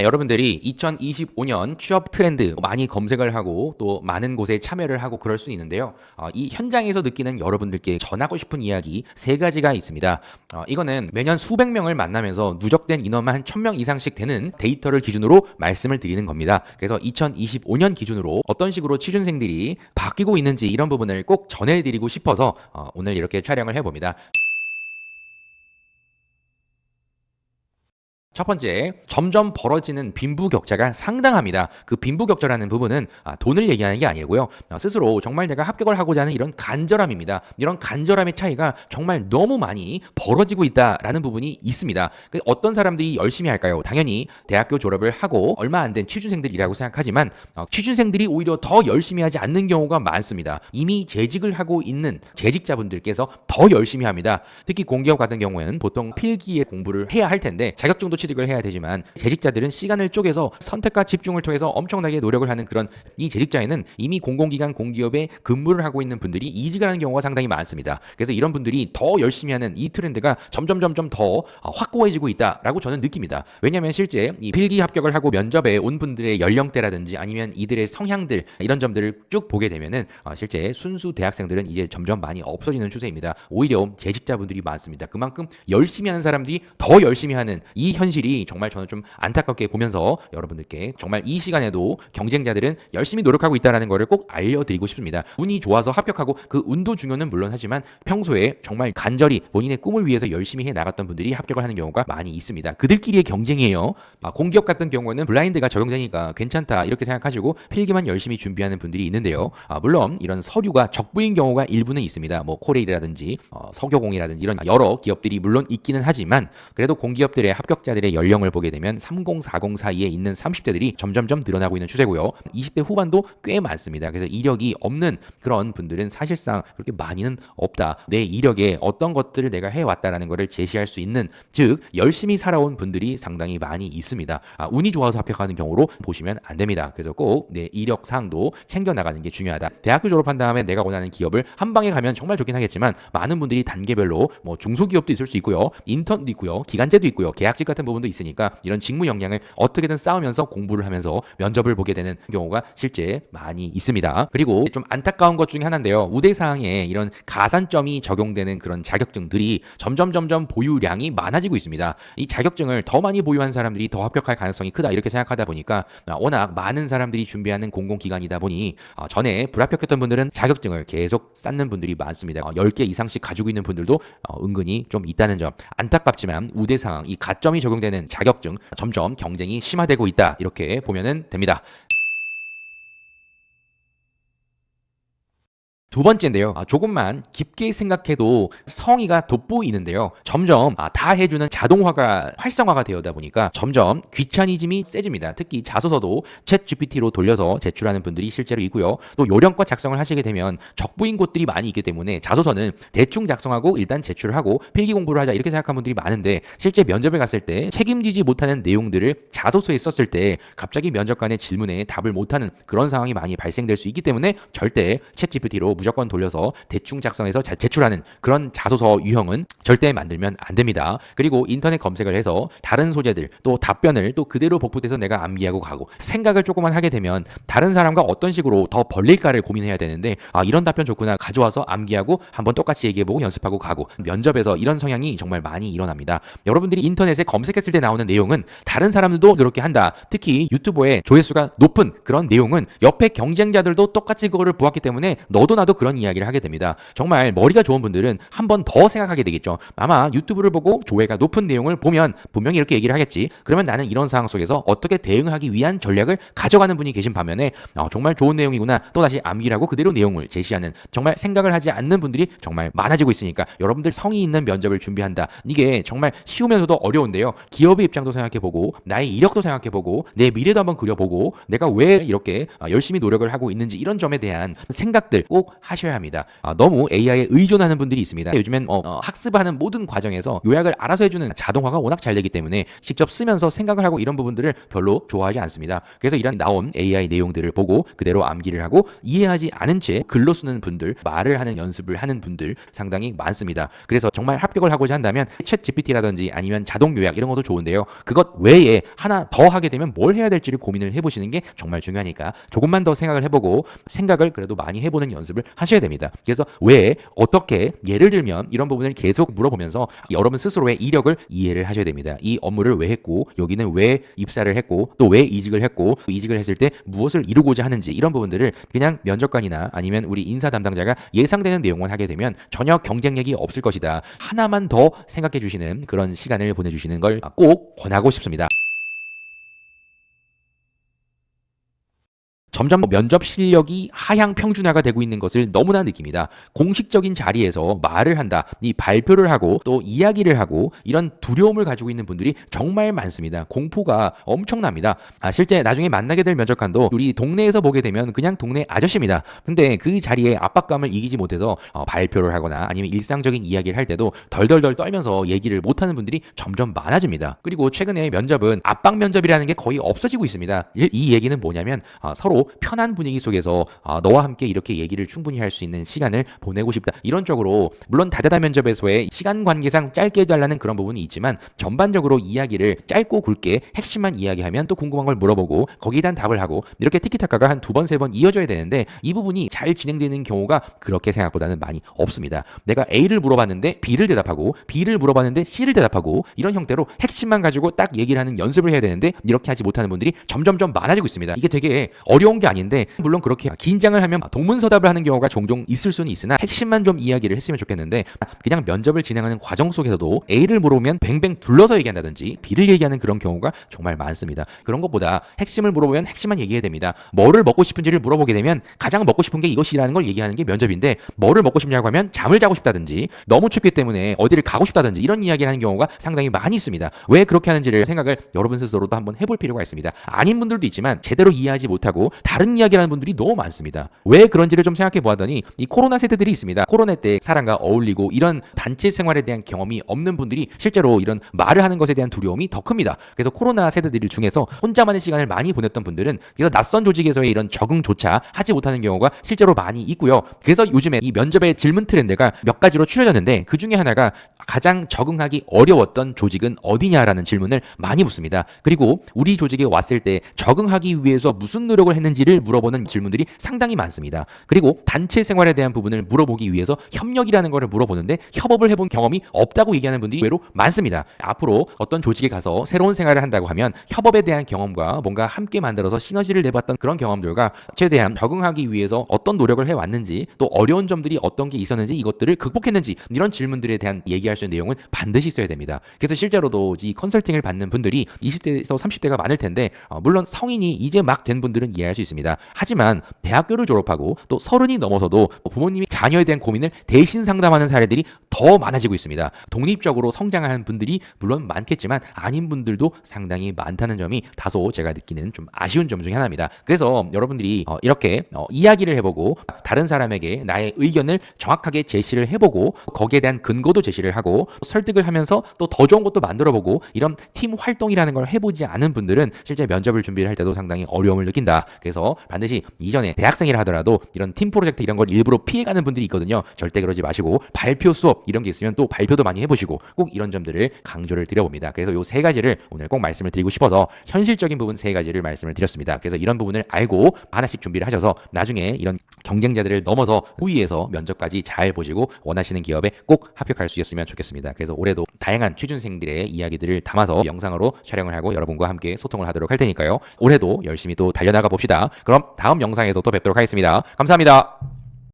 여러분들이 2025년 취업 트렌드 많이 검색을 하고 또 많은 곳에 참여를 하고 그럴 수 있는데요. 이 현장에서 느끼는 여러분들께 전하고 싶은 이야기 세 가지가 있습니다. 이거는 매년 수백 명을 만나면서 누적된 인원만 1000명 이상씩 되는 데이터를 기준으로 말씀을 드리는 겁니다. 그래서 2025년 기준으로 어떤 식으로 취준생들이 바뀌고 있는지 이런 부분을 꼭 전해드리고 싶어서 오늘 이렇게 촬영을 해봅니다. 첫 번째, 점점 벌어지는 빈부격차가 상당합니다. 그 빈부격차라는 부분은 돈을 얘기하는 게 아니고요. 스스로 정말 내가 합격을 하고자 하는 이런 간절함입니다. 이런 간절함의 차이가 정말 너무 많이 벌어지고 있다라는 부분이 있습니다. 어떤 사람들이 열심히 할까요? 당연히 대학교 졸업을 하고 얼마 안 된 취준생들이라고 생각하지만 취준생들이 오히려 더 열심히 하지 않는 경우가 많습니다. 이미 재직을 하고 있는 재직자분들께서 더 열심히 합니다. 특히 공기업 같은 경우에는 보통 필기에 공부를 해야 할 텐데 자격증도 취득을 해야 되지만 재직자들은 시간을 쪼개서 선택과 집중을 통해서 엄청나게 노력을 하는 그런 이 재직자에는 이미 공공기관 공기업에 근무를 하고 있는 분들이 이직을 하는 경우가 상당히 많습니다. 그래서 이런 분들이 더 열심히 하는 이 트렌드가 점점 더 확고해지고 있다라고 저는 느낍니다. 왜냐하면 실제 이 필기 합격을 하고 면접에 온 분들의 연령대라든지 아니면 이들의 성향들 이런 점들을 쭉 보게 되면은 실제 순수 대학생들은 이제 점점 많이 없어지는 추세입니다. 오히려 재직자분들이 많습니다. 그만큼 열심히 하는 사람들이 더 열심히 하는 이 현실이 정말 저는 좀 안타깝게 보면서 여러분들께 정말 이 시간에도 경쟁자들은 열심히 노력하고 있다는 것을 꼭 알려드리고 싶습니다. 운이 좋아서 합격하고 그 운도 중요는 물론 하지만 평소에 정말 간절히 본인의 꿈을 위해서 열심히 해 나갔던 분들이 합격을 하는 경우가 많이 있습니다. 그들끼리의 경쟁이에요. 공기업 같은 경우는 블라인드가 적용되니까 괜찮다 이렇게 생각하시고 필기만 열심히 준비하는 분들이 있는데요. 물론 이런 서류가 적부인 경우가 일부는 있습니다. 뭐 코레일이라든지 서교공이라든지 이런 여러 기업들이 물론 있기는 하지만 그래도 공기업들의 합격자들의 연령을 보게 되면 30, 40 사이에 있는 30대들이 점점 늘어나고 있는 추세고요. 20대 후반도 꽤 많습니다. 그래서 이력이 없는 그런 분들은 사실상 그렇게 많이는 없다. 내 이력에 어떤 것들을 내가 해왔다라는 것을 제시할 수 있는 즉 열심히 살아온 분들이 상당히 많이 있습니다. 운이 좋아서 합격하는 경우로 보시면 안 됩니다. 그래서 꼭 내 이력 사항도 챙겨 나가는 게 중요하다. 대학교 졸업한 다음에 내가 원하는 기업을 한 방에 가면 정말 좋긴 하겠지만 많은 분들이 단계별로 뭐 중소기업도 있을 수 있고요. 인턴도 있고요. 기간제도 있고요. 계약직 같은 부분도 있으니까 이런 직무 역량을 어떻게든 쌓으면서 공부를 하면서 면접을 보게 되는 경우가 실제 많이 있습니다. 그리고 좀 안타까운 것 중에 하나인데요. 우대사항에 이런 가산점이 적용되는 그런 자격증들이 점점 보유량이 많아지고 있습니다. 이 자격증을 더 많이 보유한 사람들이 더 합격할 가능성이 크다 이렇게 생각하다 보니까 워낙 많은 사람들이 준비하는 공공기관이다 보니 전에 불합격했던 분들은 자격증을 계속 쌓는 분들이 많습니다. 10개 이상씩 가지고 있는 분들도 은근히 좀 있다는 점 안타깝지만 우대사항 이 가점이 적용되는 자격증 점점 경쟁이 심화되고 있다 이렇게 보면 됩니다. 두 번째인데요. 조금만 깊게 생각해도 성의가 돋보이는데요. 점점 다 해주는 자동화가 활성화가 되어다 보니까 점점 귀차니즘이 세집니다. 특히 자소서도 챗 GPT로 돌려서 제출하는 분들이 실제로 있고요. 또 요령껏 작성을 하시게 되면 적부인 곳들이 많이 있기 때문에 자소서는 대충 작성하고 일단 제출을 하고 필기 공부를 하자 이렇게 생각하는 분들이 많은데 실제 면접에 갔을 때 책임지지 못하는 내용들을 자소서에 썼을 때 갑자기 면접관의 질문에 답을 못하는 그런 상황이 많이 발생될 수 있기 때문에 절대 챗 GPT로 무조건 돌려서 대충 작성해서 제출하는 그런 자소서 유형은 절대 만들면 안 됩니다. 그리고 인터넷 검색을 해서 다른 소재들 또 답변을 또 그대로 복붙해서 내가 암기하고 가고 생각을 조금만 하게 되면 다른 사람과 어떤 식으로 더 벌릴까를 고민해야 되는데 이런 답변 좋구나 가져와서 암기하고 한번 똑같이 얘기해보고 연습하고 가고 면접에서 이런 성향이 정말 많이 일어납니다. 여러분들이 인터넷에 검색했을 때 나오는 내용은 다른 사람들도 그렇게 한다. 특히 유튜버의 조회수가 높은 그런 내용은 옆에 경쟁자들도 똑같이 그거를 보았기 때문에 너도 나도 그런 이야기를 하게 됩니다. 정말 머리가 좋은 분들은 한 번 더 생각하게 되겠죠. 아마 유튜브를 보고 조회가 높은 내용을 보면 분명히 이렇게 얘기를 하겠지. 그러면 나는 이런 상황 속에서 어떻게 대응하기 위한 전략을 가져가는 분이 계신 반면에 정말 좋은 내용이구나 또다시 암기를 하고 그대로 내용을 제시하는 정말 생각을 하지 않는 분들이 정말 많아지고 있으니까 여러분들 성의 있는 면접을 준비한다. 이게 정말 쉬우면서도 어려운데요. 기업의 입장도 생각해보고 나의 이력도 생각해보고 내 미래도 한번 그려보고 내가 왜 이렇게 열심히 노력을 하고 있는지 이런 점에 대한 생각들 꼭 하셔야 합니다. 너무 AI에 의존하는 분들이 있습니다. 요즘엔 학습하는 모든 과정에서 요약을 알아서 해주는 자동화가 워낙 잘 되기 때문에 직접 쓰면서 생각을 하고 이런 부분들을 별로 좋아하지 않습니다. 그래서 이런 나온 AI 내용들을 보고 그대로 암기를 하고 이해하지 않은 채 글로 쓰는 분들, 말을 하는 연습을 하는 분들 상당히 많습니다. 그래서 정말 합격을 하고자 한다면 챗 GPT라든지 아니면 자동 요약 이런 것도 좋은데요. 그것 외에 하나 더 하게 되면 뭘 해야 될지를 고민을 해보시는 게 정말 중요하니까 조금만 더 생각을 해보고 생각을 그래도 많이 해보는 연습을 하셔야 됩니다. 그래서 왜 어떻게 예를 들면 이런 부분을 계속 물어보면서 여러분 스스로의 이력을 이해를 하셔야 됩니다. 이 업무를 왜 했고 여기는 왜 입사를 했고 또 왜 이직을 했고 이직을 했을 때 무엇을 이루고자 하는지 이런 부분들을 그냥 면접관이나 아니면 우리 인사 담당자가 예상되는 내용만 하게 되면 전혀 경쟁력이 없을 것이다. 하나만 더 생각해 주시는 그런 시간을 보내주시는 걸 꼭 권하고 싶습니다. 점점 면접 실력이 하향 평준화가 되고 있는 것을 너무나 느낍니다. 공식적인 자리에서 말을 한다, 이 발표를 하고 또 이야기를 하고 이런 두려움을 가지고 있는 분들이 정말 많습니다. 공포가 엄청납니다. 실제 나중에 만나게 될 면접관도 우리 동네에서 보게 되면 그냥 동네 아저씨입니다. 근데 그 자리에 압박감을 이기지 못해서 발표를 하거나 아니면 일상적인 이야기를 할 때도 덜덜덜 떨면서 얘기를 못하는 분들이 점점 많아집니다. 그리고 최근에 면접은 압박 면접이라는 게 거의 없어지고 있습니다. 이 얘기는 뭐냐면 서로 편한 분위기 속에서 너와 함께 이렇게 얘기를 충분히 할 수 있는 시간을 보내고 싶다. 이런 쪽으로 물론 다대다 면접에서의 시간 관계상 짧게 해달라는 그런 부분이 있지만 전반적으로 이야기를 짧고 굵게 핵심만 이야기하면 또 궁금한 걸 물어보고 거기에 대한 답을 하고 이렇게 티키타카가 한 두 번, 세 번 이어져야 되는데 이 부분이 잘 진행되는 경우가 그렇게 생각보다는 많이 없습니다. 내가 A를 물어봤는데 B를 대답하고 B를 물어봤는데 C를 대답하고 이런 형태로 핵심만 가지고 딱 얘기를 하는 연습을 해야 되는데 이렇게 하지 못하는 분들이 점점점 많아지고 있습니다. 이게 되게 어려운 게 아닌데 물론 그렇게 긴장을 하면 동문서답을 하는 경우가 종종 있을 수는 있으나 핵심만 좀 이야기를 했으면 좋겠는데 그냥 면접을 진행하는 과정 속에서도 A를 물어보면 뱅뱅 둘러서 얘기한다든지 B를 얘기하는 그런 경우가 정말 많습니다. 그런 것보다 핵심을 물어보면 핵심만 얘기해야 됩니다. 뭐를 먹고 싶은지를 물어보게 되면 가장 먹고 싶은 게 이것이라는 걸 얘기하는 게 면접인데 뭐를 먹고 싶냐고 하면 잠을 자고 싶다든지 너무 춥기 때문에 어디를 가고 싶다든지 이런 이야기를 하는 경우가 상당히 많이 있습니다. 왜 그렇게 하는지를 생각을 여러분 스스로도 한번 해볼 필요가 있습니다. 아닌 분들도 있지만 제대로 이해하지 못하고 다른 이야기를 하는 분들이 너무 많습니다. 왜 그런지를 좀 생각해 보았더니 이 코로나 세대들이 있습니다. 코로나 때 사람과 어울리고 이런 단체 생활에 대한 경험이 없는 분들이 실제로 이런 말을 하는 것에 대한 두려움이 더 큽니다. 그래서 코로나 세대들 중에서 혼자만의 시간을 많이 보냈던 분들은 그래서 낯선 조직에서의 이런 적응조차 하지 못하는 경우가 실제로 많이 있고요. 그래서 요즘에 이 면접의 질문 트렌드가 몇 가지로 추려졌는데 그 중에 하나가 가장 적응하기 어려웠던 조직은 어디냐라는 질문을 많이 묻습니다. 그리고 우리 조직에 왔을 때 적응하기 위해서 무슨 노력을 했는지를 물어보는 질문들이 상당히 많습니다. 그리고 단체 생활에 대한 부분을 물어보기 위해서 협력이라는 것을 물어보는데 협업을 해본 경험이 없다고 얘기하는 분들이 의외로 많습니다. 앞으로 어떤 조직에 가서 새로운 생활을 한다고 하면 협업에 대한 경험과 뭔가 함께 만들어서 시너지를 내봤던 그런 경험들과 최대한 적응하기 위해서 어떤 노력을 해왔는지 또 어려운 점들이 어떤 게 있었는지 이것들을 극복했는지 이런 질문들에 대한 얘기할 수 있는 내용은 반드시 있어야 됩니다. 그래서 실제로도 이 컨설팅을 받는 분들이 20대에서 30대가 많을 텐데 물론 성인이 이제 막 된 분들은 이해할 수 있습니다. 하지만 대학교를 졸업하고 또 30이 넘어서도 부모님이 자녀에 대한 고민을 대신 상담하는 사례들이 더 많아지고 있습니다. 독립적으로 성장하는 분들이 물론 많겠지만 아닌 분들도 상당히 많다는 점이 다소 제가 느끼는 좀 아쉬운 점 중에 하나입니다. 그래서 여러분들이 이렇게 이야기를 해보고 다른 사람에게 나의 의견을 정확하게 제시를 해보고 거기에 대한 근거도 제시를 하고 설득을 하면서 또 더 좋은 것도 만들어보고 이런 팀 활동이라는 걸 해보지 않은 분들은 실제 면접을 준비를 할 때도 상당히 어려움을 느낀다. 그래서 반드시 이전에 대학생이라 하더라도 이런 팀 프로젝트 이런 걸 일부러 피해가는 분들이 있거든요. 절대 그러지 마시고 발표 수업 이런 게 있으면 또 발표도 많이 해보시고 꼭 이런 점들을 강조를 드려봅니다. 그래서 요 세 가지를 오늘 꼭 말씀을 드리고 싶어서 현실적인 부분 세 가지를 말씀을 드렸습니다. 그래서 이런 부분을 알고 하나씩 준비를 하셔서 나중에 이런 경쟁자들을 넘어서 후위에서 면접까지 잘 보시고 원하시는 기업에 꼭 합격할 수 있었으면 좋겠습니다. 그래서 올해도 다양한 취준생들의 이야기들을 담아서 영상으로 촬영을 하고 여러분과 함께 소통을 하도록 할 테니까요. 올해도 열심히 또 달려나가 봅시다. 그럼 다음 영상에서 또 뵙도록 하겠습니다. 감사합니다.